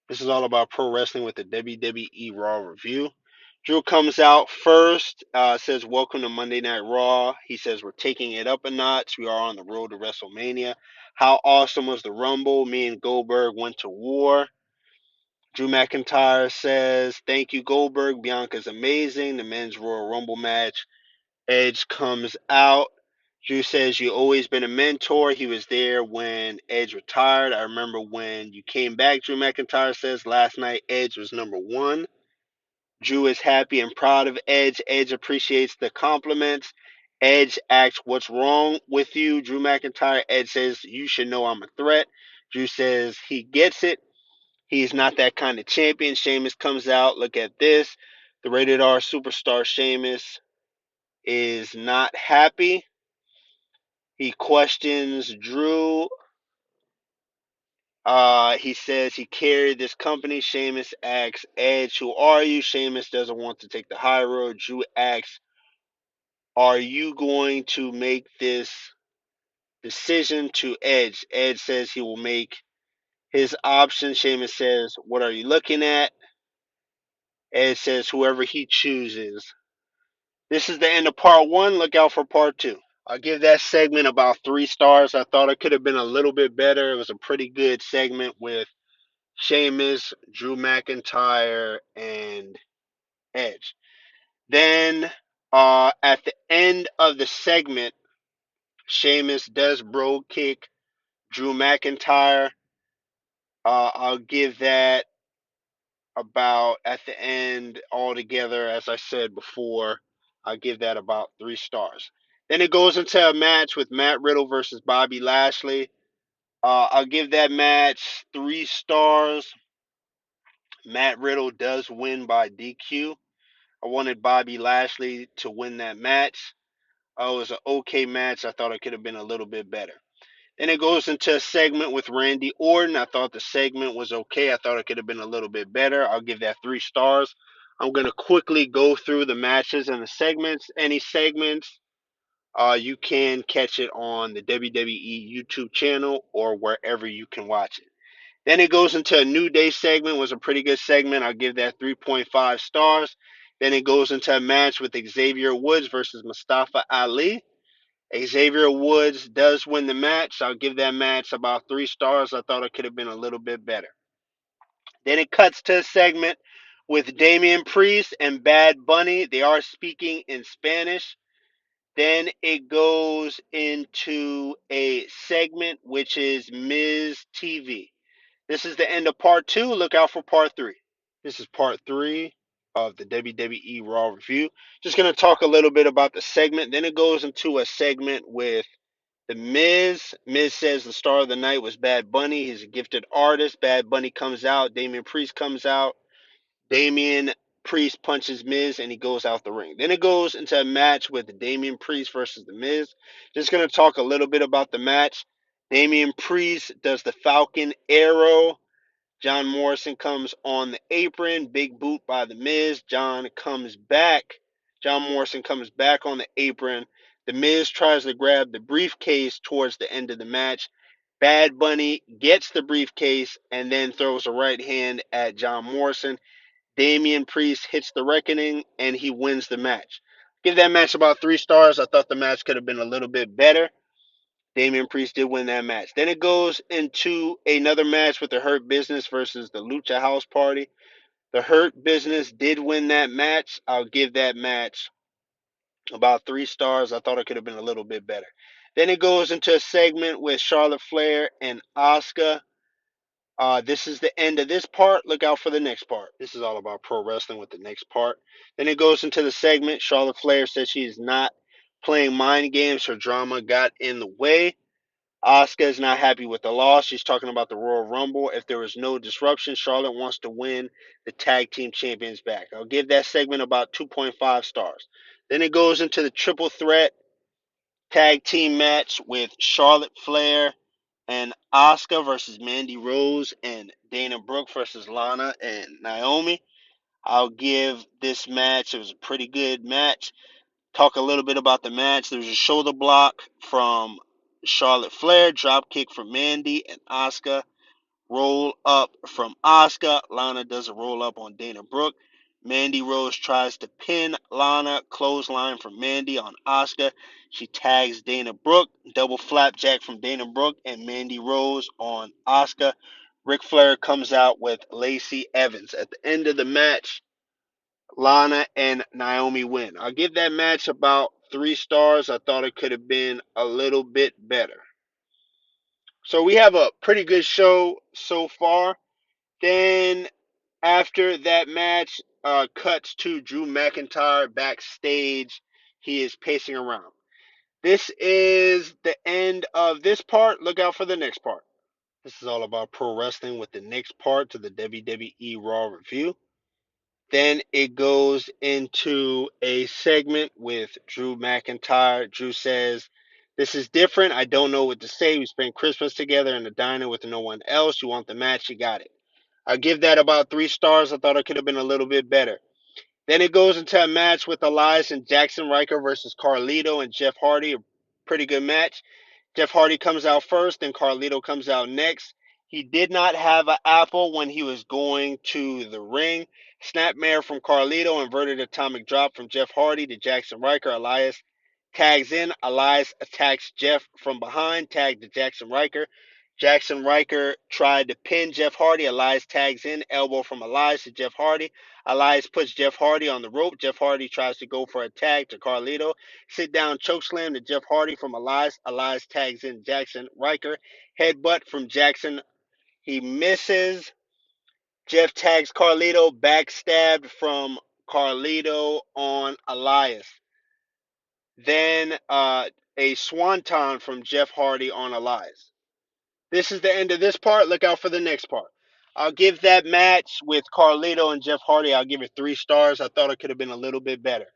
This is all about pro wrestling with the WWE Raw review. Drew comes out first, says, "Welcome to Monday Night Raw." He says, "We're taking it up a notch. We are on the road to WrestleMania. How awesome was the Rumble? Me and Goldberg went to war." Drew McIntyre says, "Thank you, Goldberg. Bianca's amazing. The men's Royal Rumble match." Edge comes out. Drew says, "You always been a mentor." He was there when Edge retired. "I remember when you came back." Drew McIntyre says, "Last night Edge was #1. Drew is happy and proud of Edge. Edge appreciates the compliments. Edge asks, "What's wrong with you?" Drew McIntyre. Edge says, "You should know I'm a threat." Drew says he gets it. He's not that kind of champion. Sheamus comes out. Look at this. The rated R superstar Sheamus is not happy. He questions Drew. He says he carried this company. Sheamus asks Edge, "Who are you?" Sheamus doesn't want to take the high road. Drew asks, "Are you going to make this decision?" To Edge. Edge says he will make his option. Sheamus says, "What are you looking at?" Edge says, "Whoever he chooses." This is the end of part one. Look out for part two. I'll give that segment about 3 stars. I thought it could have been a little bit better. It was a pretty good segment with Sheamus, Drew McIntyre, and Edge. Then at the end of the segment, Sheamus does bro kick Drew McIntyre. I'll give that about, at the end altogether, as I said before, I'll give that about 3 stars. Then it goes into a match with Matt Riddle versus Bobby Lashley. I'll give that match 3 stars. Matt Riddle does win by DQ. I wanted Bobby Lashley to win that match. It was an okay match. I thought it could have been a little bit better. Then it goes into a segment with Randy Orton. I thought the segment was okay. I thought it could have been a little bit better. I'll give that 3 stars. I'm going to quickly go through the matches and the segments. Any segments, you can catch it on the WWE YouTube channel or wherever you can watch it. Then it goes into a New Day segment. It was a pretty good segment. I'll give that 3.5 stars. Then it goes into a match with Xavier Woods versus Mustafa Ali. Xavier Woods does win the match. I'll give that match about 3 stars. I thought it could have been a little bit better. Then it cuts to a segment with Damian Priest and Bad Bunny. They are speaking in Spanish. Then it goes into a segment which is Ms. TV. This is the end of part two. Look out for part three. This is part three of the WWE Raw review. Just going to talk a little bit about the segment. Then it goes into a segment with The Miz. Miz says the star of the night was Bad Bunny. He's a gifted artist. Bad Bunny comes out. Damian Priest comes out. Damian Priest punches Miz and he goes out the ring. Then it goes into a match with Damian Priest versus The Miz. Just going to talk a little bit about the match. Damian Priest does the Falcon Arrow. John Morrison comes on the apron. Big boot by The Miz. John comes back. John Morrison comes back on the apron. The Miz tries to grab the briefcase towards the end of the match. Bad Bunny gets the briefcase and then throws a right hand at John Morrison. Damian Priest hits the reckoning and he wins the match. Give that match about 3 stars. I thought the match could have been a little bit better. Damian Priest did win that match. Then it goes into another match with the Hurt Business versus the Lucha House Party. The Hurt Business did win that match. I'll give that match about 3 stars. I thought it could have been a little bit better. Then it goes into a segment with Charlotte Flair and Asuka. This is the end of this part. Look out for the next part. This is all about pro wrestling with the next part. Then it goes into the segment. Charlotte Flair says she is not playing mind games. Her drama got in the way. Asuka is not happy with the loss. She's talking about the Royal Rumble. If there was no disruption, Charlotte wants to win the tag team champions back. I'll give that segment about 2.5 stars. Then it goes into the triple threat tag team match with Charlotte Flair and Asuka versus Mandy Rose and Dana Brooke versus Lana and Naomi. I'll give this match, it was a pretty good match. Talk a little bit about the match. There was a shoulder block from Charlotte Flair, drop kick from Mandy and Asuka roll up from Asuka. Lana does a roll up on Dana Brooke. Mandy Rose tries to pin Lana. Clothesline from Mandy on Asuka. She tags Dana Brooke. Double flapjack from Dana Brooke and Mandy Rose on Asuka. Ric Flair comes out with Lacey Evans. At the end of the match, Lana and Naomi win. I'll give that match about 3 stars. I thought it could have been a little bit better. So we have a pretty good show so far. Then after that match, cuts to Drew McIntyre backstage. He is pacing around. This is the end of this part. Look out for the next part. This is all about pro wrestling with the next part to the WWE Raw review. Then it goes into a segment with Drew McIntyre. Drew says, "This is different. I don't know what to say. We spent Christmas together in a diner with no one else. You want the match? You got it." I'll give that about 3 stars. I thought it could have been a little bit better. Then it goes into a match with Elias and Jackson Riker versus Carlito and Jeff Hardy. A pretty good match. Jeff Hardy comes out first, and Carlito comes out next. He did not have an apple when he was going to the ring. Snapmare from Carlito, inverted atomic drop from Jeff Hardy to Jackson Riker. Elias tags in. Elias attacks Jeff from behind, tagged to Jackson Riker. Jackson Riker tried to pin Jeff Hardy. Elias tags in, elbow from Elias to Jeff Hardy. Elias puts Jeff Hardy on the rope. Jeff Hardy tries to go for a tag to Carlito. Sit down chokeslam to Jeff Hardy from Elias. Elias tags in Jackson Riker. Headbutt from Jackson. He misses. Jeff tags Carlito. Backstabbed from Carlito on Elias. Then a swanton from Jeff Hardy on Elias. This is the end of this part. Look out for the next part. I'll give that match with Carlito and Jeff Hardy, I'll give it 3 stars. I thought it could have been a little bit better.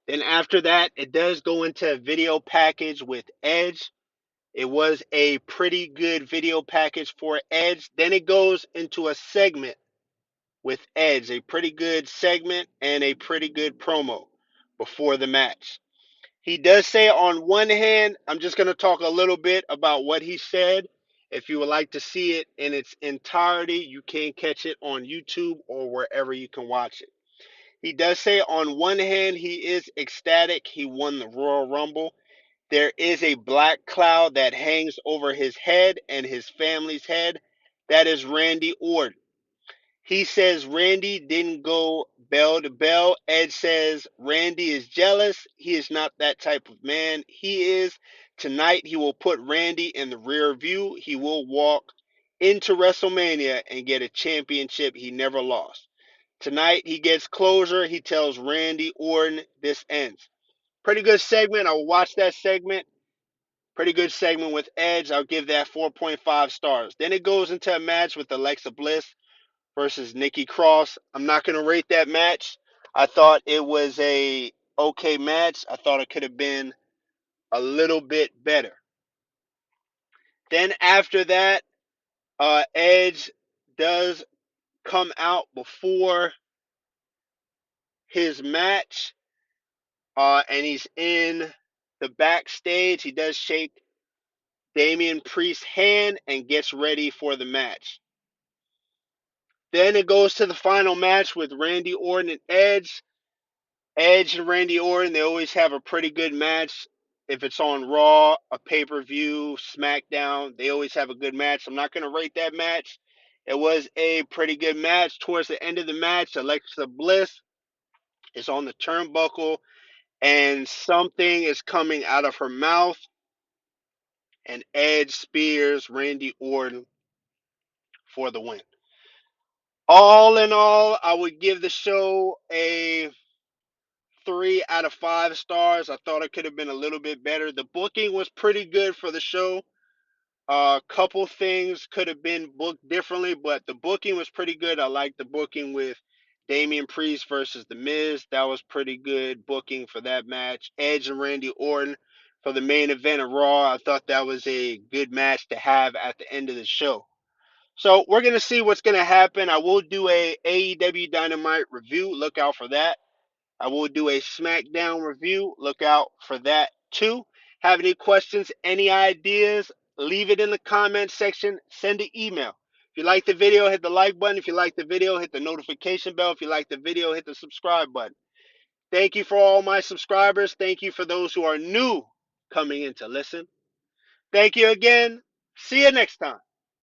Then after that, it does go into a video package with Edge. It was a pretty good video package for Edge. Then it goes into a segment with Edge, a pretty good segment and a pretty good promo before the match. He does say, on one hand, I'm just going to talk a little bit about what he said. If you would like to see it in its entirety, you can catch it on YouTube or wherever you can watch it. He does say, on one hand, he is ecstatic. He won the Royal Rumble. There is a black cloud that hangs over his head and his family's head. That is Randy Orton. He says Randy didn't go bell to bell. Edge says Randy is jealous. He is not that type of man. He is. Tonight he will put Randy in the rear view. He will walk into WrestleMania and get a championship he never lost. Tonight he gets closure. He tells Randy Orton this ends. Pretty good segment. I will watch that segment. Pretty good segment with Edge. I'll give that 4.5 stars. Then it goes into a match with Alexa Bliss versus Nikki Cross. I'm not going to rate that match. I thought it was a okay match. I thought it could have been a little bit better. Then after that, Edge does come out before his match, and he's in the backstage. He does shake Damian Priest's hand and gets ready for the match. Then it goes to the final match with Randy Orton and Edge. Edge and Randy Orton, they always have a pretty good match. If it's on Raw, a pay-per-view, SmackDown, they always have a good match. I'm not going to rate that match. It was a pretty good match. Towards the end of the match, Alexa Bliss is on the turnbuckle, and something is coming out of her mouth, and Edge spears Randy Orton for the win. All in all, I would give the show a 3 out of 5 stars. I thought it could have been a little bit better. The booking was pretty good for the show. A couple things could have been booked differently, but the booking was pretty good. I liked the booking with Damian Priest versus The Miz. That was pretty good booking for that match. Edge and Randy Orton for the main event of Raw. I thought that was a good match to have at the end of the show. So we're going to see what's going to happen. I will do a AEW Dynamite review. Look out for that. I will do a SmackDown review. Look out for that too. Have any questions, any ideas? Leave it in the comment section. Send an email. If you like the video, hit the like button. If you like the video, hit the notification bell. If you like the video, hit the subscribe button. Thank you for all my subscribers. Thank you for those who are new coming in to listen. Thank you again. See you next time.